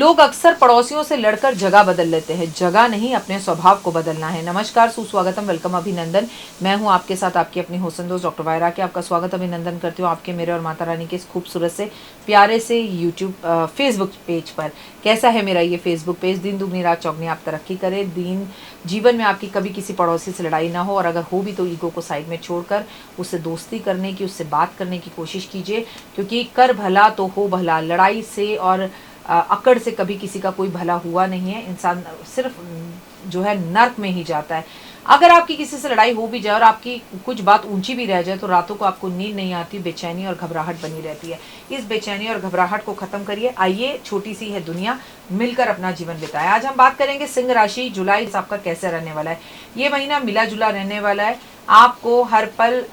लोग अक्सर पड़ोसियों से लड़कर जगह बदल लेते हैं। जगह नहीं, अपने स्वभाव को बदलना है। नमस्कार, सुस्वागतम, वेलकम, अभिनंदन। मैं हूं आपके साथ आपकी अपनी होसन दोस्त डॉक्टर वायरा के। आपका स्वागत अभिनंदन करती हूं आपके, मेरे और माता रानी के इस खूबसूरत से प्यारे से यूट्यूब फेसबुक पेज पर। कैसा है मेरा ये फेसबुक पेज? दिन दुगनी रात चौगनी आप तरक्की करें, दिन जीवन में आपकी कभी किसी पड़ोसी से लड़ाई ना हो, और अगर हो भी तो ईगो को साइड में छोड़कर उससे दोस्ती करने की, उससे बात करने की कोशिश कीजिए। क्योंकि कर भला तो हो भला, लड़ाई से और अकड़ से कभी किसी का कोई भला हुआ नहीं है। इंसान सिर्फ जो है नर्क में ही जाता है। अगर आपकी किसी से लड़ाई हो भी जाए और आपकी कुछ बात ऊंची भी रह जाए तो रातों को आपको नींद नहीं आती, बेचैनी और घबराहट बनी रहती है। इस बेचैनी और घबराहट को खत्म करिए। आइए, छोटी सी है दुनिया, मिलकर अपना जीवन बिताएं। आज हम बात करेंगे सिंह राशि, जुलाई आपका कैसे रहने वाला है। ये महीना मिला जुला रहने वाला है। आपको हर पल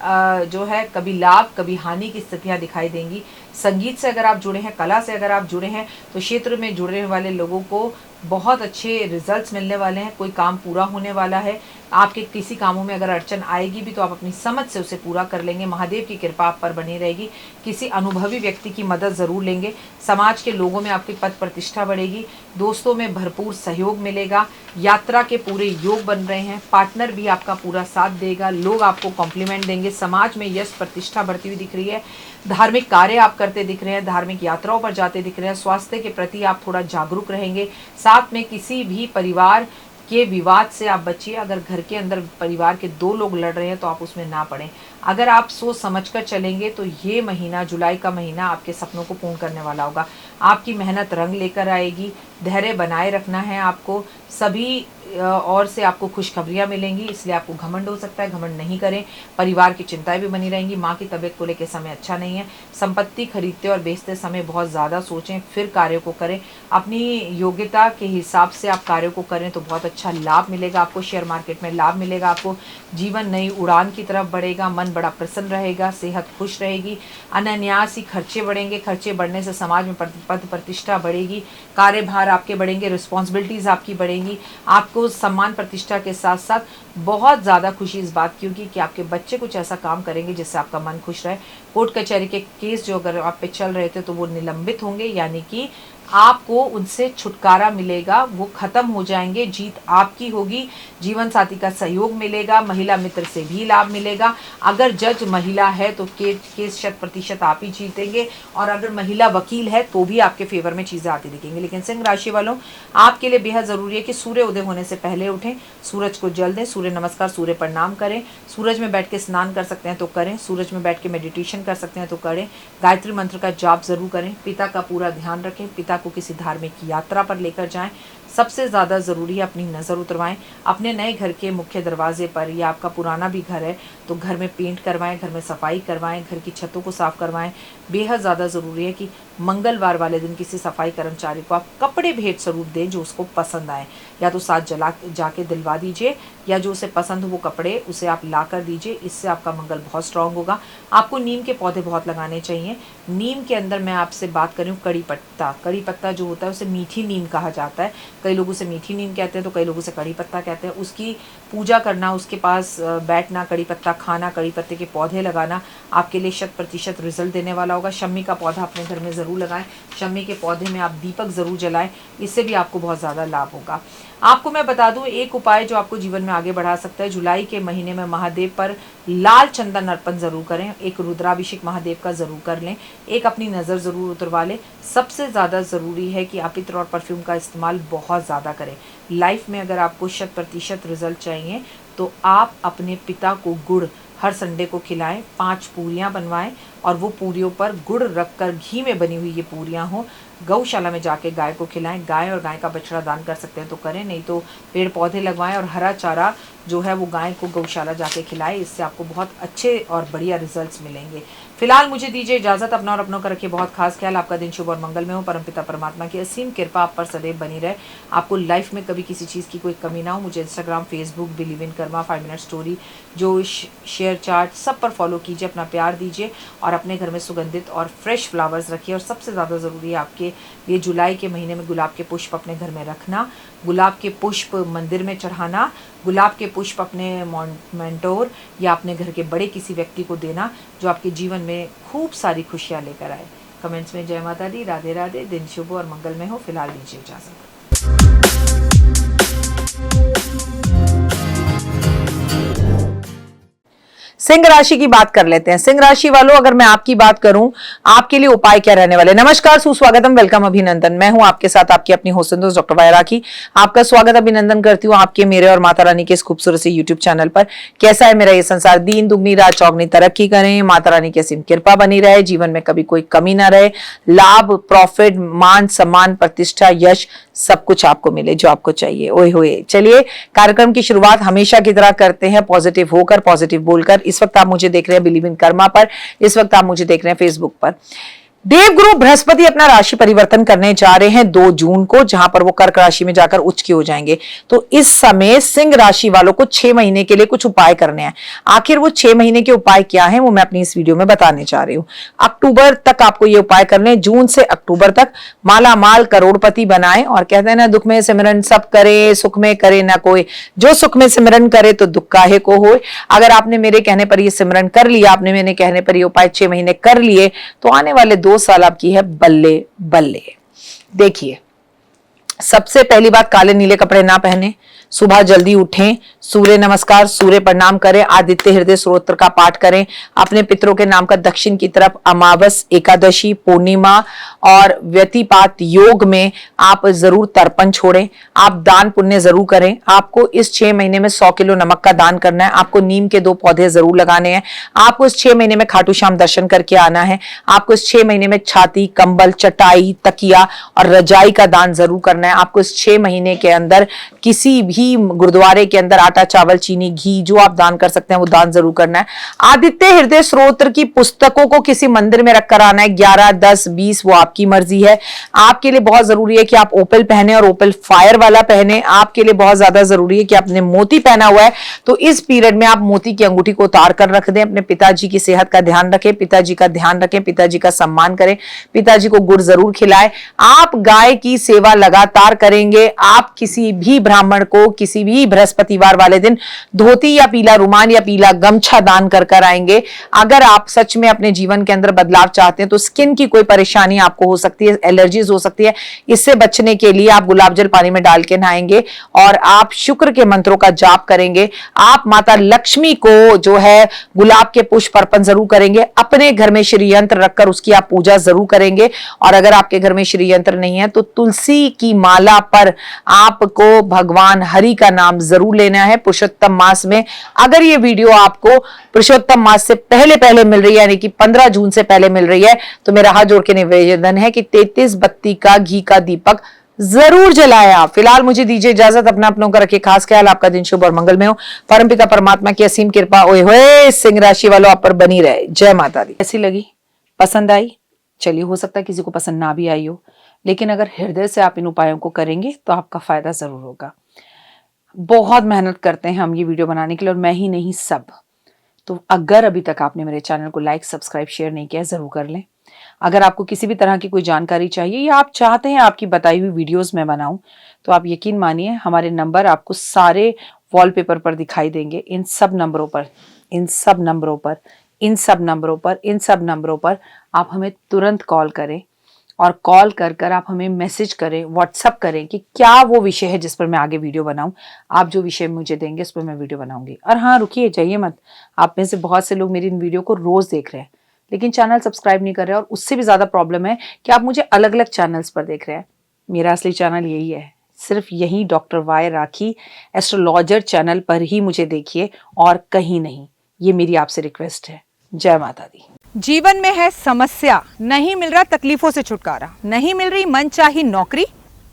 जो है कभी लाभ कभी हानि की स्थितियां दिखाई देंगी। संगीत से अगर आप जुड़े हैं, कला से अगर आप जुड़े हैं, तो क्षेत्र में जुड़ने वाले लोगों को बहुत अच्छे रिजल्ट्स मिलने वाले हैं। कोई काम पूरा होने वाला है। आपके किसी कामों में अगर अड़चन आएगी भी तो आप अपनी समझ से उसे पूरा कर लेंगे। महादेव की कृपा आप पर बनी रहेगी। किसी अनुभवी व्यक्ति की मदद ज़रूर लेंगे। समाज के लोगों में आपकी पद प्रतिष्ठा बढ़ेगी। दोस्तों में भरपूर सहयोग मिलेगा। यात्रा के पूरे योग बन रहे हैं। पार्टनर भी आपका पूरा साथ देगा। लोग आपको कॉम्प्लीमेंट देंगे। समाज में यश प्रतिष्ठा बढ़ती हुई दिख रही है। धार्मिक कार्य आप करते दिख रहे हैं। धार्मिक यात्राओं पर जाते दिख रहे हैं। स्वास्थ्य के प्रति आप थोड़ा जागरूक रहेंगे। साथ में किसी भी परिवार के विवाद से आप बचिए। अगर घर के अंदर परिवार के दो लोग लड़ रहे हैं तो आप उसमें ना पड़ें। अगर आप सोच समझकर चलेंगे तो ये महीना, जुलाई का महीना, आपके सपनों को पूर्ण करने वाला होगा। आपकी मेहनत रंग लेकर आएगी। धैर्य बनाए रखना है आपको। सभी और से आपको खुशखबरियां मिलेंगी, इसलिए आपको घमंड हो सकता है, घमंड नहीं करें। परिवार की चिंताएं भी बनी रहेंगी। माँ की तबीयत को लेकर समय अच्छा नहीं है। संपत्ति खरीदते और बेचते समय बहुत ज़्यादा सोचें, फिर कार्यों को करें। अपनी योग्यता के हिसाब से आप कार्यों को करें तो बहुत अच्छा लाभ मिलेगा आपको। शेयर मार्केट में लाभ मिलेगा आपको। जीवन नई उड़ान की तरफ बढ़ेगा। मन बड़ा प्रसन्न रहेगा। सेहत खुश रहेगी। अनायास ही खर्चे बढ़ेंगे। खर्चे बढ़ने से समाज में पद प्रतिष्ठा बढ़ेगी। कार्यभार आपके बढ़ेंगे। रिस्पॉन्सिबिलिटीज़ आपकी बढ़ेंगी। आपको सम्मान प्रतिष्ठा के साथ साथ बहुत ज़्यादा खुशी इस बात की होगी कि आपके बच्चे कुछ ऐसा काम करेंगे जिससे आपका मन खुश रहे। कोर्ट कचहरी के केस जो अगर आप पे चल रहे थे तो वो निलंबित होंगे, यानी कि आपको उनसे छुटकारा मिलेगा, वो खत्म हो जाएंगे। जीत आपकी होगी। जीवन साथी का सहयोग मिलेगा। महिला मित्र से भी लाभ मिलेगा। अगर जज महिला है तो केस 100% आप ही जीतेंगे, और अगर महिला वकील है तो भी आपके फेवर में चीज़ें आती दिखेंगी। लेकिन सिंह राशि वालों, आपके लिए बेहद ज़रूरी है कि सूर्य उदय होने से पहले उठें, सूरज को जल दें, सूर्य नमस्कार, सूर्य प्रणाम करें। सूरज में बैठ के स्नान कर सकते हैं तो करें। सूरज में बैठ के मेडिटेशन कर सकते हैं तो करें। गायत्री मंत्र का जाप ज़रूर करें। पिता का पूरा ध्यान रखें। पिता को किसी धार्मिक यात्रा पर लेकर जाएं। सबसे ज़्यादा ज़रूरी है अपनी नज़र उतरवाएं अपने नए घर के मुख्य दरवाजे पर, या आपका पुराना भी घर है तो घर में पेंट करवाएं, घर में सफाई करवाएं, घर की छतों को साफ़ करवाएं। बेहद ज़्यादा ज़रूरी है कि मंगलवार वाले दिन किसी सफाई कर्मचारी को आप कपड़े भेंट स्वरूप दें जो उसको पसंद आए। या तो साथ जाके दिलवा दीजिए, या जो उसे पसंद हो वो कपड़े उसे आप ला कर दीजिए। इससे आपका मंगल बहुत स्ट्रांग होगा। आपको नीम के पौधे बहुत लगाने चाहिए। नीम के अंदर मैं आपसे बात करूँ कड़ी पत्ता। कड़ी पत्ता जो होता है उसे मीठी नीम कहा जाता है। कई लोग उसे मीठी नीम कहते हैं तो कई लोग उसे कड़ी पत्ता कहते हैं। उसकी पूजा करना, उसके पास बैठना, कड़ी पत्ता खाना, कड़ी पत्ते के पौधे लगाना आपके लिए 100% रिजल्ट देने वाला होगा। शम्मी का पौधा अपने घर में ज़रूर लगाएं। शम्मी के पौधे में आप दीपक ज़रूर जलाएं, इससे भी आपको बहुत ज़्यादा लाभ होगा। आपको मैं बता दूं एक उपाय जो आपको जीवन में आगे बढ़ा सकता है। जुलाई के महीने में महादेव पर लाल चंदन अर्पण ज़रूर करें। एक रुद्राभिषेक महादेव का ज़रूर कर लें। एक अपनी नज़र ज़रूर उतरवा लें। सबसे ज़्यादा ज़रूरी है कि आप इत्र और परफ्यूम का इस्तेमाल बहुत ज़्यादा करें। लाइफ में अगर आपको 100% रिजल्ट चाहिए तो आप अपने पिता को गुड़ हर संडे को खिलाएं। 5 पूरियां बनवाएं और वो पूरियों पर गुड़ रखकर, घी में बनी हुई ये पूरियां हो, गौशाला में जाके गाय को खिलाएं। गाय और गाय का बछड़ा दान कर सकते हैं तो करें, नहीं तो पेड़ पौधे लगवाएं और हरा चारा जो है वो गाय को गौशाला जाके खिलाएं। इससे आपको बहुत अच्छे और बढ़िया रिजल्ट्स मिलेंगे। फिलहाल मुझे दीजिए इजाज़त। अपना और अपनों का रखिए बहुत खास ख्याल। आपका दिन शुभ और मंगल में हो। परमपिता परमात्मा की असीम कृपा आप पर सदैव बनी रहे। आपको लाइफ में कभी किसी चीज़ की कोई कमी ना हो। मुझे Instagram, Facebook, believe in Karma, 5 minute story, जो शेयर चार्ट, सब पर फॉलो कीजिए। अपना प्यार दीजिए और अपने घर में सुगंधित और फ्रेश फ्लावर्स रखिए। और सबसे ज़्यादा ज़रूरी है आपके लिए जुलाई के महीने में गुलाब के पुष्प अपने घर में रखना। गुलाब के पुष्प मंदिर में चढ़ाना। गुलाब के पुष्प अपने मेंटोर या अपने घर के बड़े किसी व्यक्ति को देना जो आपके जीवन में खूब सारी खुशियाँ लेकर आए। कमेंट्स में जय माता दी, राधे राधे, दिन शुभ और मंगलमय हो। फिलहाल दीजिए इजाजत। सिंह राशि की बात कर लेते हैं। सिंह राशि वालों, अगर मैं आपकी बात करूं, आपके लिए उपाय क्या रहने वाले। नमस्कार, सुस्वागतम, वेलकम, अभिनंदन। मैं हूं आपके साथ आपकी अपनी होस्ट दोस्त डॉक्टर वायरा की। आपका स्वागत अभिनंदन करती हूं आपके, मेरे और माता रानी के इस खूबसूरत से यूट्यूब चैनल पर। कैसा है मेरा ये संसार, दीन दुगनी रात चौगनी तरक्की करें, माता रानी की असीम कृपा बनी रहे, जीवन में कभी कोई कमी ना रहे, लाभ, प्रॉफिट, मान सम्मान, प्रतिष्ठा, यश सब कुछ आपको मिले जो आपको चाहिए। ओए होए, चलिए कार्यक्रम की शुरुआत हमेशा की तरह करते हैं, पॉजिटिव होकर, पॉजिटिव बोलकर। इस वक्त आप मुझे देख रहे हैं बिलीव इन कर्मा पर, इस वक्त आप मुझे देख रहे हैं फेसबुक पर। देवगुरु बृहस्पति अपना राशि परिवर्तन करने जा रहे हैं 2 जून को, जहां पर वो कर्क राशि में जाकर उच्च की हो जाएंगे। तो इस समय सिंह राशि वालों को 6 महीने के लिए कुछ उपाय करने हैं। आखिर वो 6 महीने के उपाय क्या हैं, वो मैं अपनी इस वीडियो में बताने जा रही हूं। अक्टूबर तक आपको ये उपाय करने, जून से अक्टूबर तक माला माल करोड़पति बनाए। और कहते हैं ना, दुख में सिमरन सब करे, सुख में करे ना कोई, जो सुख में सिमरन करे तो दुख काहे को होए। अगर आपने मेरे कहने पर ये सिमरन कर लिया, आपने मेरे कहने पर ये उपाय 6 महीने कर लिए, तो आने वाले 2 साल आपकी है बल्ले बल्ले। देखिए, सबसे पहली बात, काले नीले कपड़े ना पहने, सुबह जल्दी उठें, सूर्य नमस्कार, सूर्य प्रणाम करें, आदित्य हृदय स्तोत्र का पाठ करें, अपने पितरों के नाम का दक्षिण की तरफ अमावस, एकादशी, पूर्णिमा और व्यतिपात योग में आप जरूर तर्पण छोड़ें। आप दान पुण्य जरूर करें। आपको इस 6 महीने में 100 किलो नमक का दान करना है। आपको नीम के 2 पौधे जरूर लगाने हैं। आपको इस 6 महीने में खाटू श्याम दर्शन करके आना है। आपको इस 6 महीने में छाती, कंबल, चटाई, तकिया और रजाई का दान जरूर करना है। आपको इस 6 महीने के अंदर किसी भी गुरुद्वारे के अंदर आटा, चावल, चीनी, घी जो आप दान कर सकते हैं वो दान जरूर करना है। आदित्य हृदय स्तोत्र की पुस्तकों को किसी मंदिर में रखकर आना है। 11, 10, 20 वो आपकी मर्जी है। आपके लिए बहुत जरूरी है कि आप ओपल पहने और ओपल फायर वाला पहने। आपके लिए बहुत ज्यादा जरूरी है कि आपने मोती पहना हुआ है, तो इस पीरियड में आप मोती की अंगूठी को उतार कर रख दें। अपने पिताजी की सेहत का ध्यान रखें, पिताजी का ध्यान रखें, पिताजी का सम्मान करें, पिताजी को गुड़ जरूर खिलाएं। आप गाय की सेवा लगातार करेंगे। आप किसी भी ब्राह्मण को किसी भी बृहस्पतिवार वाले दिन धोती या पीला रुमाल या पीला गमछा दान कर आएंगे। अगर आप सच में अपने जीवन के अंदर बदलाव चाहते हैं, तो स्किन की कोई परेशानी आपको हो सकती है, एलर्जीज हो सकती है, इससे बचने के लिए आप गुलाब जल पानी में डाल के नहाएंगे और आप शुक्र के मंत्रों का जाप करेंगे। आप माता लक्ष्मी को जो है गुलाब के पुष्प अर्पण जरूर करेंगे। अपने घर में श्री यंत्र रखकर उसकी आप पूजा जरूर करेंगे। और अगर आपके घर में श्री यंत्र नहीं है, तो तुलसी की माला पर आपको भगवान हरि का नाम जरूर लेना है पुरुषोत्तम मास में। अगर ये वीडियो आपको पुरुषोत्तम मास से पहले मिल रही है, यानी कि 15 जून से पहले मिल रही है, तो मेरा हाथ जोड़ के निवेदन है कि 33 बत्ती का घी का दीपक जरूर जलाएं आप। फिलहाल मुझे दीजिए इजाजत। अपना अपनों का रखिए खास ख्याल। आपका दिन शुभ और मंगलमय हो। परमपिता परमात्मा की असीम कृपा ओए होए सिंह राशि वालों आप पर बनी रहे। जय माता दी। कैसी लगी, पसंद आई? चलिए, हो सकता है किसी को पसंद ना भी आई हो, लेकिन अगर हृदय से आप इन उपायों को करेंगे तो आपका फायदा जरूर होगा। बहुत मेहनत करते हैं हम ये वीडियो बनाने के लिए, और मैं ही नहीं सब। तो अगर अभी तक आपने मेरे चैनल को लाइक, सब्सक्राइब, शेयर नहीं किया, जरूर कर लें। अगर आपको किसी भी तरह की कोई जानकारी चाहिए या आप चाहते हैं आपकी बताई हुई वीडियोस में बनाऊं, तो आप यकीन मानिए हमारे नंबर आपको सारे वॉलपेपर पर दिखाई देंगे। इन सब नंबरों पर आप हमें तुरंत कॉल करें, और कॉल कर आप हमें मैसेज करें, व्हाट्सअप करें कि क्या वो विषय है जिस पर मैं आगे वीडियो बनाऊं। आप जो विषय मुझे देंगे उस पर मैं वीडियो बनाऊंगी। और हाँ, रुकिए, जाइए मत। आप में से बहुत से लोग मेरी इन वीडियो को रोज देख रहे हैं, लेकिन चैनल सब्सक्राइब नहीं कर रहे हैं। और उससे भी ज्यादा प्रॉब्लम है कि आप मुझे अलग अलग चैनल्स पर देख रहे हैं। मेरा असली चैनल यही है, सिर्फ यही डॉक्टर वाई राखी एस्ट्रोलॉजर चैनल पर ही मुझे देखिए, और कहीं नहीं। ये मेरी आपसे रिक्वेस्ट है। जय माता दी। जीवन में है समस्या, नहीं मिल रहा तकलीफों से छुटकारा, नहीं मिल रही मनचाही नौकरी,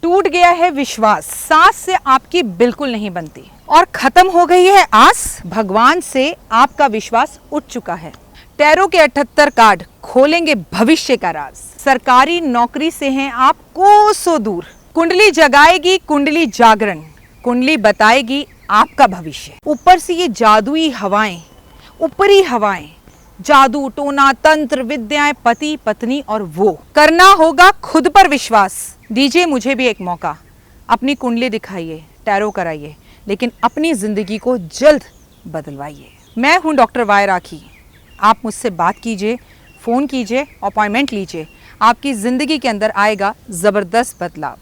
टूट गया है विश्वास, सांस से आपकी बिल्कुल नहीं बनती, और खत्म हो गई है आस, भगवान से आपका विश्वास उठ चुका है। टैरो के 78 कार्ड खोलेंगे भविष्य का राज। सरकारी नौकरी से हैं आप कोसों दूर। कुंडली जगाएगी कुंडली जागरण, कुंडली बताएगी आपका भविष्य। ऊपर से ये जादुई हवाएं, ऊपरी हवाएं, जादू टोना तंत्र विद्याएं, पति पत्नी और वो। करना होगा खुद पर विश्वास। दीजिए मुझे भी एक मौका, अपनी कुंडली दिखाइए, टैरो कराइए, लेकिन अपनी जिंदगी को जल्द बदलवाइए। मैं हूं डॉक्टर वाई राखी। आप मुझसे बात कीजिए, फ़ोन कीजिए, अपॉइंटमेंट लीजिए, आपकी ज़िंदगी के अंदर आएगा ज़बरदस्त बदलाव।